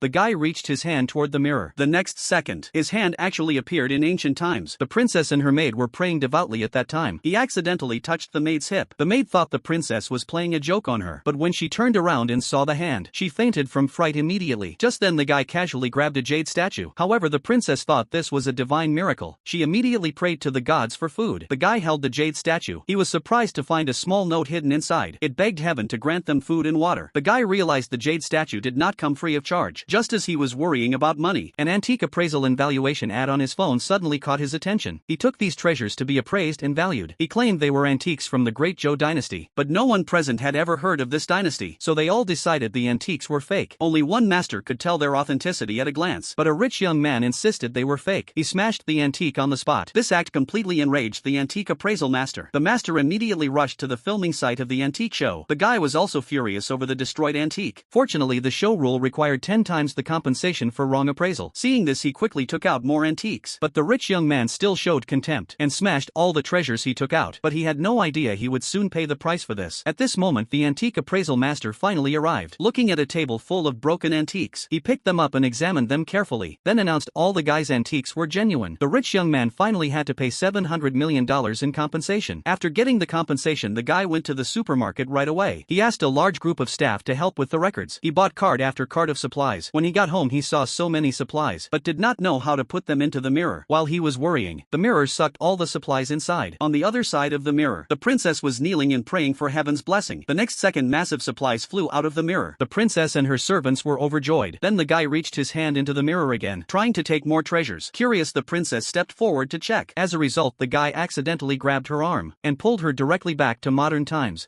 The guy reached his hand toward the mirror. The next second, his hand actually appeared in ancient times. The princess and her maid were praying devoutly at that time. He accidentally touched the maid's hip. The maid thought the princess was playing a joke on her, but when she turned around and saw the hand, she fainted from fright immediately. Just then the guy casually grabbed a jade statue. However, the princess thought this was a divine miracle. She immediately prayed to the gods for food. The guy held the jade statue. He was surprised to find a small note hidden inside. It begged heaven to grant them food and water. The guy realized the jade statue did not come free of charge. Just as he was worrying about money, an antique appraisal and valuation ad on his phone suddenly caught his attention. He took these treasures to be appraised and valued. He claimed they were antiques from the Great Zhou dynasty, but no one present had ever heard of this dynasty, so they all decided the antiques were fake. Only one master could tell their authenticity at a glance, but a rich young man insisted they were fake. He smashed the antique on the spot. This act completely enraged the antique appraisal master. The master immediately rushed to the filming site of the antique show. The guy was also furious over the destroyed antique. Fortunately, the show rule required 10 times the compensation for wrong appraisal. Seeing this, he quickly took out more antiques, but the rich young man still showed contempt and smashed all the treasures he took out. But he had no idea he would soon pay the price for this. At this moment, the antique appraisal master finally arrived. Looking at a table full of broken antiques, he picked them up and examined them carefully, then announced all the guy's antiques were genuine. The rich young man finally had to pay $700 million in compensation. After getting the compensation, the guy went to the supermarket right away. He asked a large group of staff to help with the records. He bought cart after cart of supplies. When he got home, he saw so many supplies, but did not know how to put them into the mirror. While he was worrying, the mirror sucked all the supplies inside. On the other side of the mirror, the princess was kneeling and praying for heaven's blessing. The next second, massive supplies flew out of the mirror. The princess and her servants were overjoyed. Then the guy reached his hand into the mirror again, trying to take more treasures. Curious, the princess stepped forward to check. As a result, the guy accidentally grabbed her arm and pulled her directly back to modern times.